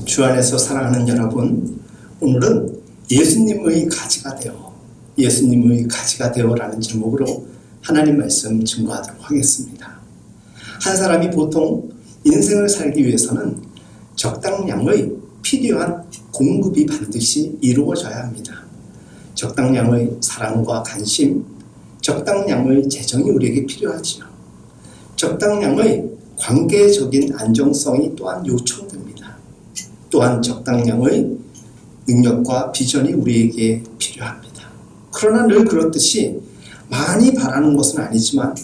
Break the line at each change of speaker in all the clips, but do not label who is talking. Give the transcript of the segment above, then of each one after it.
주 안에서 사랑하는 여러분, 오늘은 예수님의 가지가 되어라는 제목으로 하나님 말씀 증거하도록 하겠습니다. 한 사람이 보통 인생을 살기 위해서는 적당량의 필요한 공급이 반드시 이루어져야 합니다. 적당량의 사랑과 관심, 적당량의 재정이 우리에게 필요하지요. 적당량의 관계적인 안정성이 또한 요청됩니다. 또한 적당량의 능력과 비전이 우리에게 필요합니다. 그러나 늘 그렇듯이 많이 바라는 것은 아니지만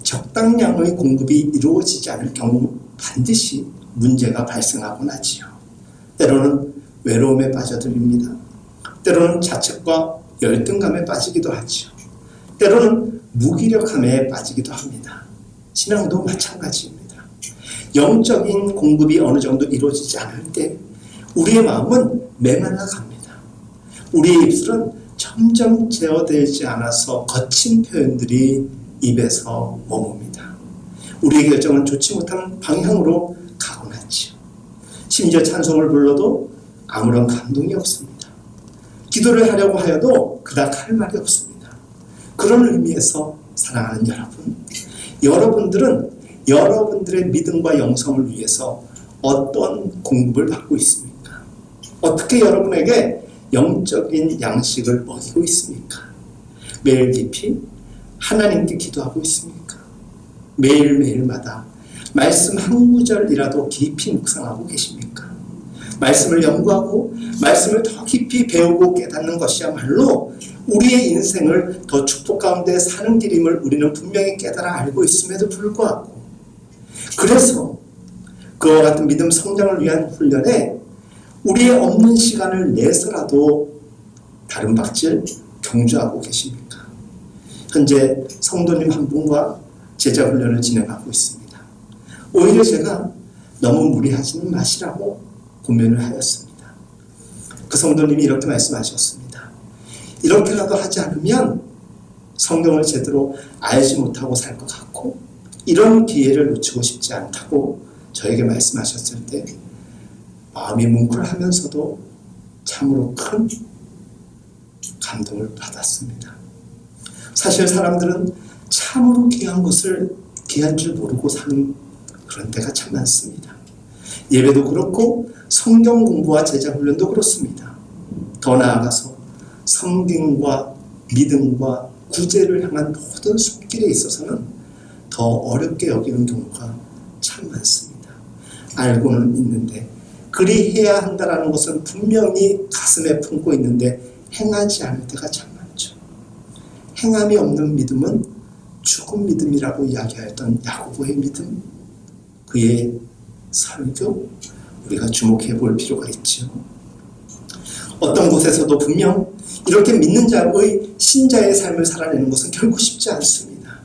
적당량의 공급이 이루어지지 않을 경우 반드시 문제가 발생하곤 하지요. 때로는 외로움에 빠져들립니다. 때로는 자책과 열등감에 빠지기도 하지요. 때로는 무기력함에 빠지기도 합니다. 신앙도 마찬가지입니다. 영적인 공급이 어느 정도 이루어지지 않을 때 우리의 마음은 메말라 갑니다. 우리의 입술은 점점 제어되지 않아서 거친 표현들이 입에서 머뭅니다. 우리의 결정은 좋지 못한 방향으로 가곤 하지요. 심지어 찬송을 불러도 아무런 감동이 없습니다. 기도를 하려고 하여도 그닥 할 말이 없습니다. 그런 의미에서 사랑하는 여러분, 여러분들은 여러분들의 믿음과 영성을 위해서 어떤 공급을 받고 있습니까? 어떻게 여러분에게 영적인 양식을 먹이고 있습니까? 매일 깊이 하나님께 기도하고 있습니까? 매일매일마다 말씀 한 구절이라도 깊이 묵상하고 계십니까? 말씀을 연구하고 말씀을 더 깊이 배우고 깨닫는 것이야말로 우리의 인생을 더 축복 가운데 사는 길임을 우리는 분명히 깨달아 알고 있음에도 불구하고, 그래서 그와 같은 믿음 성장을 위한 훈련에 우리의 없는 시간을 내서라도 다른 박질 경주하고 계십니까? 현재 성도님 한 분과 제자 훈련을 진행하고 있습니다. 오히려 제가 너무 무리하지는 마시라고 고면을 하였습니다. 그 성도님이 이렇게 말씀하셨습니다. 이렇게라도 하지 않으면 성경을 제대로 알지 못하고 살 것 같고 이런 기회를 놓치고 싶지 않다고 저에게 말씀하셨을 때 마음이 뭉클하면서도 참으로 큰 감동을 받았습니다. 사실 사람들은 참으로 귀한 것을 귀한 줄 모르고 사는 그런 때가 참 많습니다. 예배도 그렇고 성경 공부와 제자 훈련도 그렇습니다. 더 나아가서 성경과 믿음과 구제를 향한 모든 손길에 있어서는 더 어렵게 여기는 경우가 참 많습니다. 알고는 있는데 그리 해야 한다는 것은 분명히 가슴에 품고 있는데 행하지 않을 때가 참 많죠. 행함이 없는 믿음은 죽은 믿음이라고 이야기하였던 야고보의 믿음, 그의 설교, 우리가 주목해 볼 필요가 있죠. 어떤 곳에서도 분명 이렇게 믿는 자의 신자의 삶을 살아내는 것은 결코 쉽지 않습니다.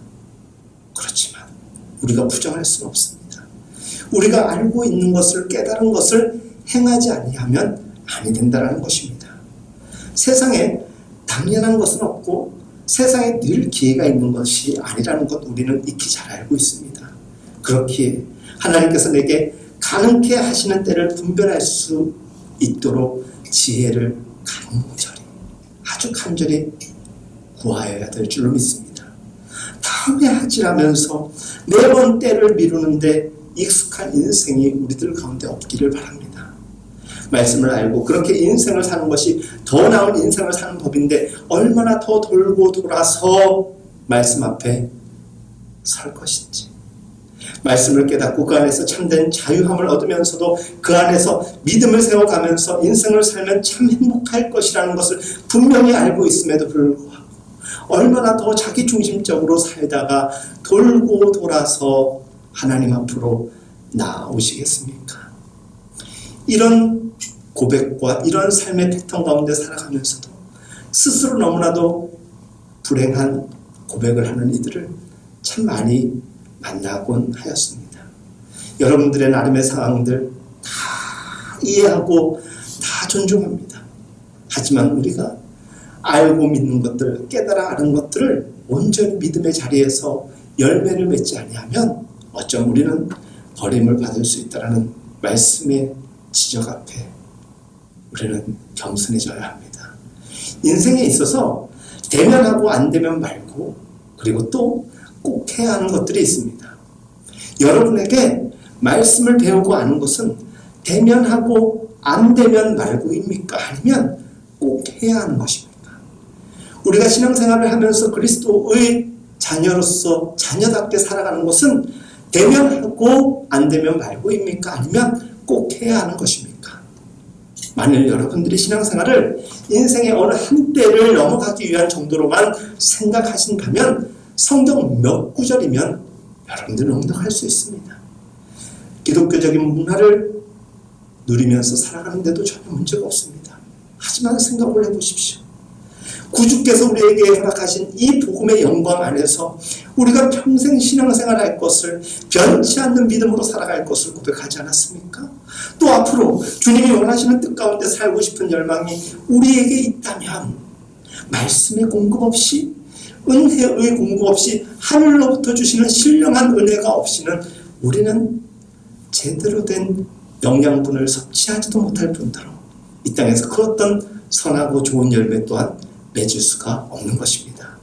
그렇지만 우리가 부정할 수는 없습니다. 우리가 알고 있는 것을, 깨달은 것을 행하지 아니하면 아니 된다는 것입니다. 세상에 당연한 것은 없고 세상에 늘 기회가 있는 것이 아니라는 것 우리는 익히 잘 알고 있습니다. 그렇기에 하나님께서 내게 가능케 하시는 때를 분별할 수 있도록 지혜를 간절히, 아주 간절히 구하여야 될 줄로 믿습니다. 다음에 하지라면서 매번 때를 미루는데 익숙한 인생이 우리들 가운데 없기를 바랍니다. 말씀을 알고 그렇게 인생을 사는 것이 더 나은 인생을 사는 법인데 얼마나 더 돌고 돌아서 말씀 앞에 설 것인지, 말씀을 깨닫고 그 안에서 참된 자유함을 얻으면서도 그 안에서 믿음을 세워가면서 인생을 살면 참 행복할 것이라는 것을 분명히 알고 있음에도 불구하고 얼마나 더 자기중심적으로 살다가 돌고 돌아서 하나님 앞으로 나오시겠습니까? 이런 고백과 이런 삶의 패턴 가운데 살아가면서도 스스로 너무나도 불행한 고백을 하는 이들을 참 많이 만나곤 하였습니다. 여러분들의 나름의 상황들 다 이해하고 다 존중합니다. 하지만 우리가 알고 믿는 것들, 깨달아 아는 것들을 온전히 믿음의 자리에서 열매를 맺지 아니하면 어쩜 우리는 버림을 받을 수 있다는 말씀의 지적 앞에 우리는 겸손해져야 합니다. 인생에 있어서 되면 하고 안 되면 말고, 그리고 또 꼭 해야 하는 것들이 있습니다. 여러분에게 말씀을 배우고 아는 것은 되면 하고 안 되면 말고입니까? 아니면 꼭 해야 하는 것입니까? 우리가 신앙생활을 하면서 그리스도의 자녀로서 자녀답게 살아가는 것은 되면 하고 안 되면 말고입니까? 아니면 꼭 해야 하는 것입니까? 만일 여러분들이 신앙생활을 인생의 어느 한때를 넘어가기 위한 정도로만 생각하신다면 성경 몇 구절이면 여러분들은 넉넉할 수 있습니다. 기독교적인 문화를 누리면서 살아가는데도 전혀 문제가 없습니다. 하지만 생각을 해보십시오. 구주께서 우리에게 허락하신 이 복음의 영광 안에서 우리가 평생 신앙생활 할 것을, 변치 않는 믿음으로 살아갈 것을 고백하지 않았습니까? 또 앞으로 주님이 원하시는 뜻 가운데 살고 싶은 열망이 우리에게 있다면 말씀의 공급 없이, 은혜의 공급 없이, 하늘로부터 주시는 신령한 은혜가 없이는 우리는 제대로 된 영양분을 섭취하지도 못할 뿐더러 이 땅에서 그 어떤 선하고 좋은 열매 또한 맺을 수가 없는 것입니다.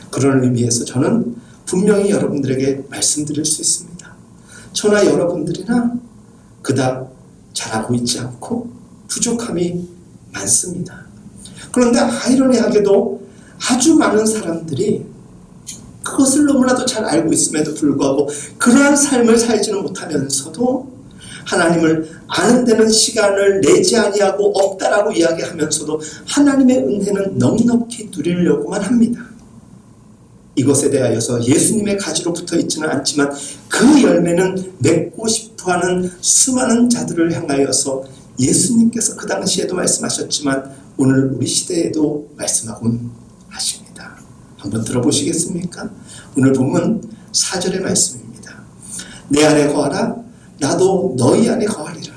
그런 의미에서 저는 분명히 여러분들에게 말씀드릴 수 있습니다. 저나 여러분들이나 그닥 잘하고 있지 않고 부족함이 많습니다. 그런데 아이러니하게도 아주 많은 사람들이 그것을 너무나도 잘 알고 있음에도 불구하고 그러한 삶을 살지는 못하면서도 하나님을 아는 데는 시간을 내지 아니하고 없다라고 이야기하면서도 하나님의 은혜는 넉넉히 누리려고만 합니다. 이것에 대하여서 예수님의 가지로 붙어 있지는 않지만 그 열매는 맺고 싶어하는 수많은 자들을 향하여서 예수님께서 그 당시에도 말씀하셨지만 오늘 우리 시대에도 말씀하곤 하십니다. 한번 들어보시겠습니까? 오늘 본문 4절의 말씀입니다. 내 안에 거하라, 나도 너희 안에 거하리라.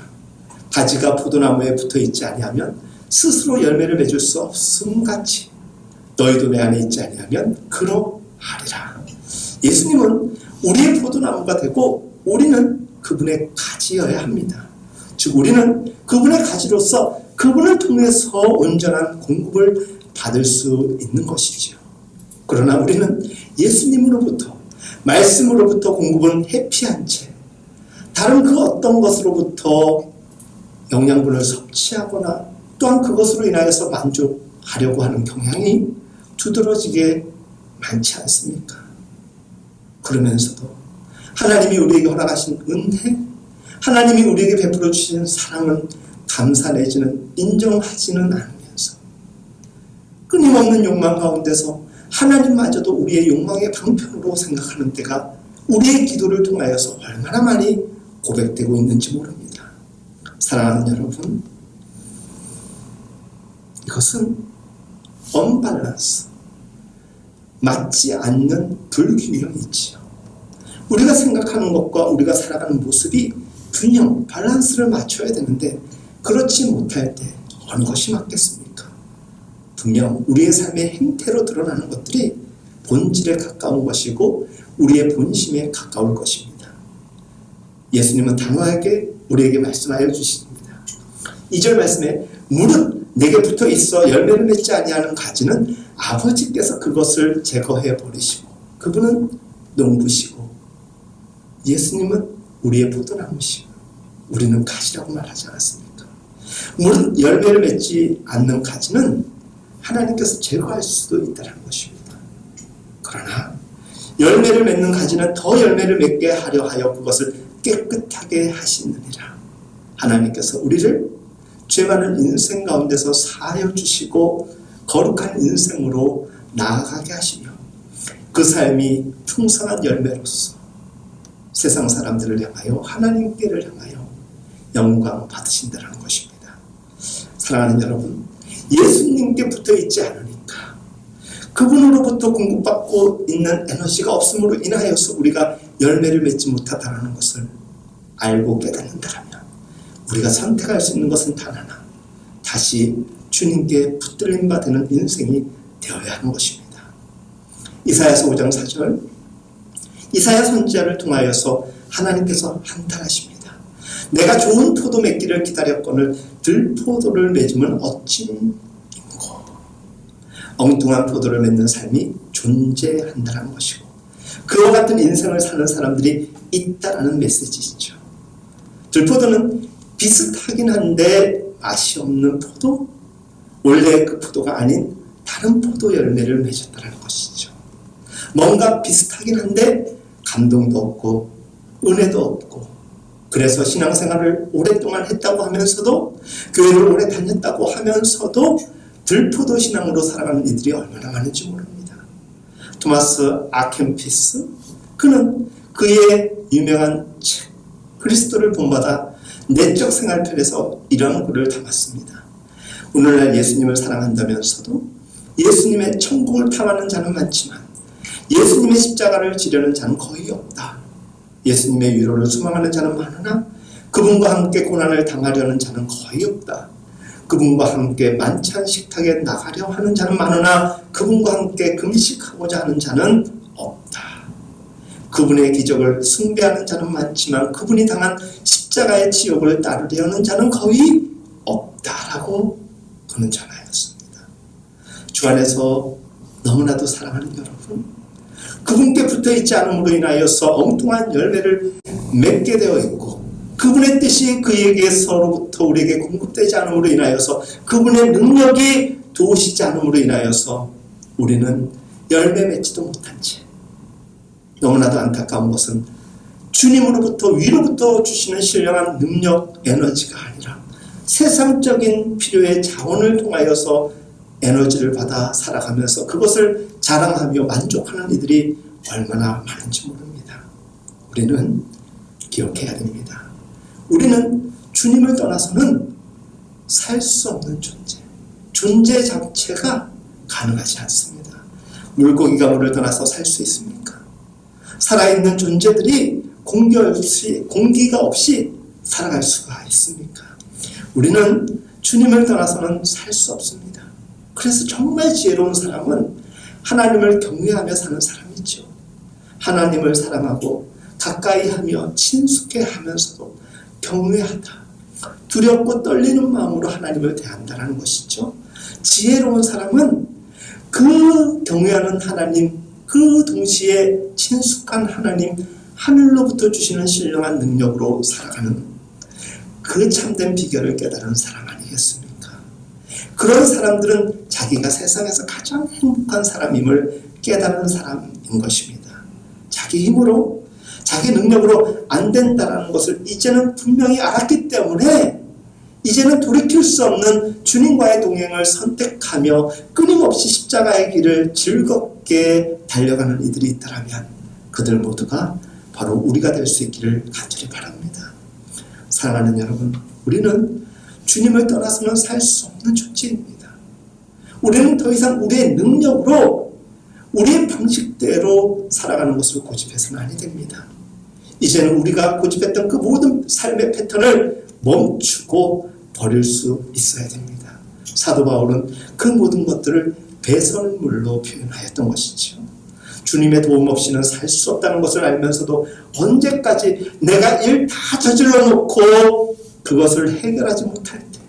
가지가 포도나무에 붙어있지 아니하면 스스로 열매를 맺을 수 없음같이 너희도 내 안에 있지 아니하면 그러하리라. 예수님은 우리의 포도나무가 되고 우리는 그분의 가지여야 합니다. 즉 우리는 그분의 가지로서 그분을 통해서 온전한 공급을 받을 수 있는 것이지요. 그러나 우리는 예수님으로부터, 말씀으로부터 공급은 회피한 채 다른 그 어떤 것으로부터 영양분을 섭취하거나 또한 그것으로 인하여서 만족하려고 하는 경향이 두드러지게 많지 않습니까? 그러면서도 하나님이 우리에게 허락하신 은혜, 하나님이 우리에게 베풀어 주신 사랑은 감사 내지는 인정하지는 않으면서 끊임없는 욕망 가운데서 하나님마저도 우리의 욕망의 방편으로 생각하는 때가 우리의 기도를 통하여서 얼마나 많이 고백되고 있는지 모릅니다. 사랑하는 여러분, 이것은 언밸런스, 맞지 않는 불균형이지요. 우리가 생각하는 것과 우리가 살아가는 모습이 균형, 밸런스를 맞춰야 되는데 그렇지 못할 때 어느 것이 맞겠습니까? 분명 우리의 삶의 행태로 드러나는 것들이 본질에 가까운 것이고 우리의 본심에 가까울 것입니다. 예수님은 단호하게 우리에게 말씀하여 주십니다. 2절 말씀에 무릇 내게 붙어 있어 열매를 맺지 아니하는 가지는 아버지께서 그것을 제거해 버리시고, 그분은 농부시고 예수님은 우리의 포도나무시고 우리는 가지라고 말하지 않았습니까? 무릇 열매를 맺지 않는 가지는 하나님께서 제거할 수도 있다는 것입니다. 그러나 열매를 맺는 가지는 더 열매를 맺게 하려 하여 그것을 깨끗하게 하시느니라. 하나님께서 우리를 죄 많은 인생 가운데서 사하여 주시고 거룩한 인생으로 나아가게 하시며 그 삶이 풍성한 열매로서 세상 사람들을 향하여 하나님께를 향하여 영광 받으신다는 것입니다. 사랑하는 여러분, 예수님께 붙어 있지 않으니까 그분으로부터 공급받고 있는 에너지가 없음으로 인하여서 우리가 열매를 맺지 못하다는 것을 알고 깨닫는다면 우리가 선택할 수 있는 것은 단 하나, 다시 주님께 붙들림 받는 인생이 되어야 하는 것입니다. 이사야서 5장 4절, 이사야 선지자를 통하여서 하나님께서 한탄하십니다. 내가 좋은 포도 맺기를 기다렸거늘 들포도를 맺으면 어찌인고. 엉뚱한 포도를 맺는 삶이 존재한다는 것이고, 그와 같은 인생을 사는 사람들이 있다라는 메시지죠. 들포도는 비슷하긴 한데 맛이 없는 포도, 원래 그 포도가 아닌 다른 포도 열매를 맺었다는 것이죠. 뭔가 비슷하긴 한데 감동도 없고 은혜도 없고, 그래서 신앙생활을 오랫동안 했다고 하면서도, 교회를 오래 다녔다고 하면서도 들포도 신앙으로 살아가는 이들이 얼마나 많은지 모릅니다. 토마스 아켄피스, 그는 그의 유명한 책 그리스도를 본받아 내적 생활편에서 이런 글을 담았습니다. 오늘날 예수님을 사랑한다면서도 예수님의 천국을 탐하는 자는 많지만 예수님의 십자가를 지려는 자는 거의 없다. 예수님의 위로를 소망하는 자는 많으나 그분과 함께 고난을 당하려는 자는 거의 없다. 그분과 함께 만찬 식탁에 나가려 하는 자는 많으나 그분과 함께 금식하고자 하는 자는 없다. 그분의 기적을 숭배하는 자는 많지만 그분이 당한 십자가의 지옥을 따르려는 자는 거의 없다라고 그는 전하였습니다. 주 안에서 너무나도 사랑하는 여러분, 그분께 붙어있지 않음으로 인하여서 엉뚱한 열매를 맺게 되어 있고, 그분의 뜻이 그에게서로부터 우리에게 공급되지 않음으로 인하여서, 그분의 능력이 도우시지 않음으로 인하여서 우리는 열매 맺지도 못한 채, 너무나도 안타까운 것은 주님으로부터 위로부터 주시는 신령한 능력, 에너지가 아니라 세상적인 필요의 자원을 통하여서 에너지를 받아 살아가면서 그것을 자랑하며 만족하는 이들이 얼마나 많은지 모릅니다. 우리는 기억해야 됩니다. 우리는 주님을 떠나서는 살 수 없는 존재 자체가 가능하지 않습니다. 물고기가 물을 떠나서 살 수 있습니까? 살아있는 존재들이 공기가 없이 살아갈 수가 있습니까? 우리는 주님을 떠나서는 살 수 없습니다. 그래서 정말 지혜로운 사람은 하나님을 경외하며 사는 사람이죠. 하나님을 사랑하고 가까이 하며 친숙해 하면서도 경외하다, 두렵고 떨리는 마음으로 하나님을 대한다는 것이죠. 지혜로운 사람은 그 경외하는 하나님, 그 동시에 친숙한 하나님, 하늘로부터 주시는 신령한 능력으로 살아가는 그 참된 비결을 깨달은 사람 아니겠습니까? 그런 사람들은 자기가 세상에서 가장 행복한 사람임을 깨달은 사람인 것입니다. 자기 힘으로, 자기 능력으로 안 된다는 것을 이제는 분명히 알았기 때문에 이제는 돌이킬 수 없는 주님과의 동행을 선택하며 끊임없이 십자가의 길을 즐겁게 달려가는 이들이 있다면 그들 모두가 바로 우리가 될 수 있기를 간절히 바랍니다. 사랑하는 여러분, 우리는 주님을 떠나서는 살 수 없는 존재입니다. 우리는 더 이상 우리의 능력으로, 우리의 방식대로 살아가는 것을 고집해서는 아니 됩니다. 이제는 우리가 고집했던 그 모든 삶의 패턴을 멈추고 버릴 수 있어야 됩니다. 사도 바울은 그 모든 것들을 배설물로 표현하였던 것이죠. 주님의 도움 없이는 살 수 없다는 것을 알면서도 언제까지 내가 일 다 저질러 놓고 그것을 해결하지 못할 때,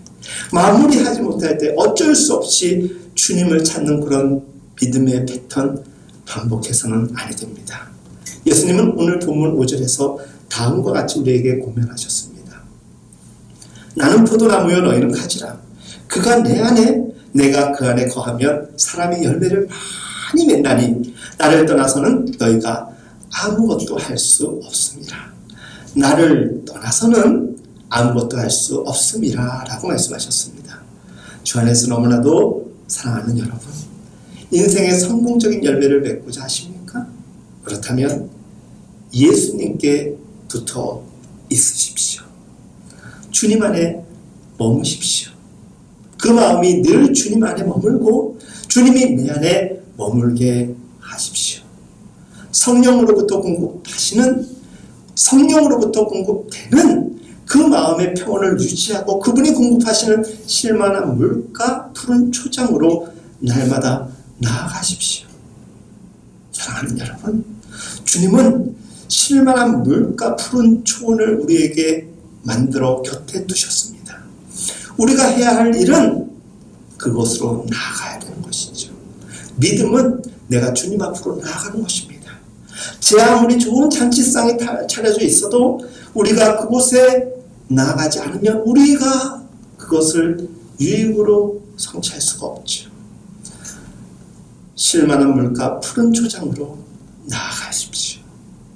마무리하지 못할 때 어쩔 수 없이 주님을 찾는 그런 믿음의 패턴 반복해서는 아니 됩니다. 예수님은 오늘 본문 5절에서 다음과 같이 우리에게 고면하셨습니다. 나는 포도나무여 너희는 가지라. 그가 내 안에 내가 그 안에 거하면 사람이 열매를 많이 맺나니 나를 떠나서는 너희가 아무것도 할 수 없습니다. 나를 떠나서는 아무것도 할 수 없음이라 라고 말씀하셨습니다. 주 안에서 너무나도 사랑하는 여러분, 인생의 성공적인 열매를 맺고자 하십니까? 그렇다면 예수님께 붙어 있으십시오. 주님 안에 머무십시오. 그 마음이 늘 주님 안에 머물고 주님이 내 안에 머물게 하십시오. 성령으로부터 공급되는 그 마음의 평온을 유지하고 그분이 공급하시는 실만한 물가 푸른 초장으로 날마다 나아가십시오. 사랑하는 여러분, 주님은 실만한 물가 푸른 초원을 우리에게 만들어 곁에 두셨습니다. 우리가 해야 할 일은 그곳으로 나아가야 되는 것이죠. 믿음은 내가 주님 앞으로 나아가는 것입니다. 제 아무리 좋은 잔치상이 차려져 있어도 우리가 그곳에 나아가지 않으면 우리가 그것을 유익으로 성취할 수가 없죠. 쉴만한 물가 푸른 초장으로 나아가십시오.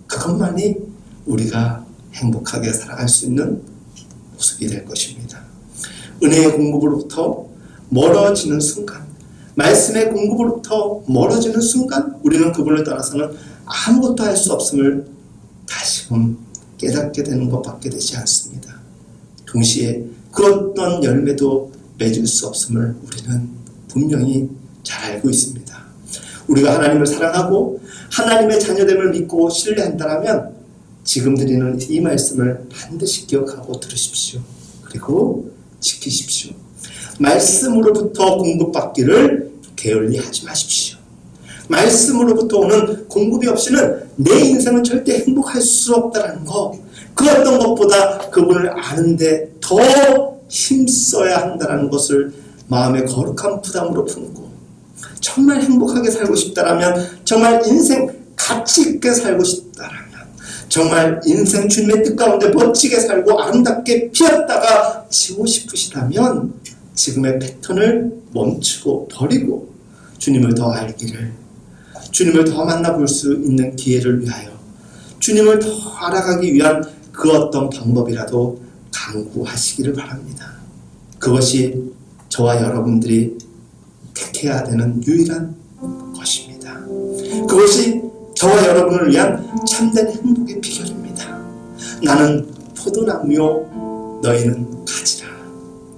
그것만이 우리가 행복하게 살아갈 수 있는 모습이 될 것입니다. 은혜의 공급으로부터 멀어지는 순간, 말씀의 공급으로부터 멀어지는 순간 우리는 그분을 떠나서는 아무것도 할 수 없음을 다시금 깨닫게 되는 것밖에 되지 않습니다. 동시에 그 어떤 열매도 맺을 수 없음을 우리는 분명히 잘 알고 있습니다. 우리가 하나님을 사랑하고 하나님의 자녀됨을 믿고 신뢰한다면 지금 드리는 이 말씀을 반드시 기억하고 들으십시오. 그리고 지키십시오. 말씀으로부터 공급받기를 게을리 하지 마십시오. 말씀으로부터 오는 공급이 없이는 내 인생은 절대 행복할 수 없다는 것, 그 어떤 것보다 그분을 아는데 더 힘써야 한다는 것을 마음의 거룩한 부담으로 품고, 정말 행복하게 살고 싶다라면, 정말 인생 가치 있게 살고 싶다라면, 정말 인생 주님의 뜻 가운데 멋지게 살고 아름답게 피었다가 지고 싶으시다면 지금의 패턴을 멈추고 버리고 주님을 더 알기를, 주님을 더 만나볼 수 있는 기회를 위하여, 주님을 더 알아가기 위한 그 어떤 방법이라도 강구하시기를 바랍니다. 그것이 저와 여러분들이 택해야 되는 유일한 것입니다. 그것이 저와 여러분을 위한 참된 행복의 비결입니다. 나는 포도나무요 너희는 가지라.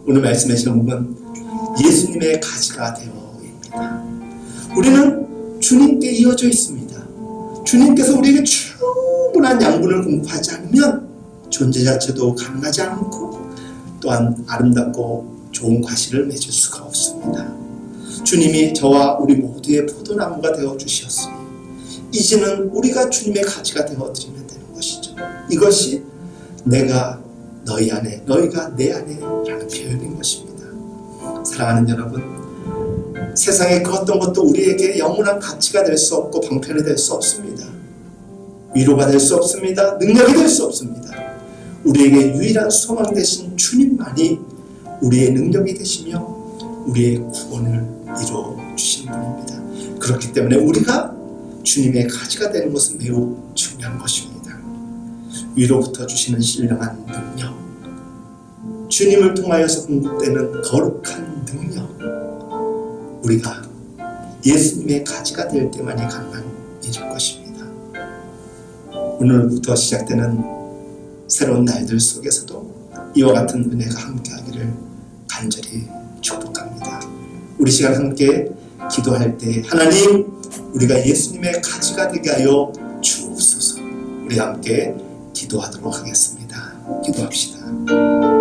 오늘 말씀의 제목은 예수님의 가지가 되어입니다. 우리는 주님께 이어져 있습니다. 주님께서 우리에게 충분한 양분을 공급하지 않으면 존재 자체도 가능하지 않고 또한 아름답고 좋은 과실을 맺을 수가 없습니다. 주님이 저와 우리 모두의 포도나무가 되어주셨으니 이제는 우리가 주님의 가지가 되어드리면 되는 것이죠. 이것이 내가 너희 안에, 너희가 내 안에 라는 표현인 것입니다. 사랑하는 여러분, 세상의 그 어떤 것도 우리에게 영원한 가치가 될 수 없고 방편이 될 수 없습니다. 위로가 될 수 없습니다. 능력이 될 수 없습니다. 우리에게 유일한 소망 되신 주님만이 우리의 능력이 되시며 우리의 구원을 이루어 주신 분입니다. 그렇기 때문에 우리가 주님의 가지가 되는 것은 매우 중요한 것입니다. 위로부터 주시는 신령한 능력, 주님을 통하여서 공급되는 거룩한 능력, 우리가 예수님의 가지가 될 때만이 가능한 일일 것입니다. 오늘부터 시작되는 새로운 날들 속에서도 이와 같은 은혜가 함께하기를 간절히 축복합니다. 우리 시간 함께 기도할 때 하나님, 우리가 예수님의 가지가 되게 하여 주옵소서. 우리 함께 기도하도록 하겠습니다. 기도합시다.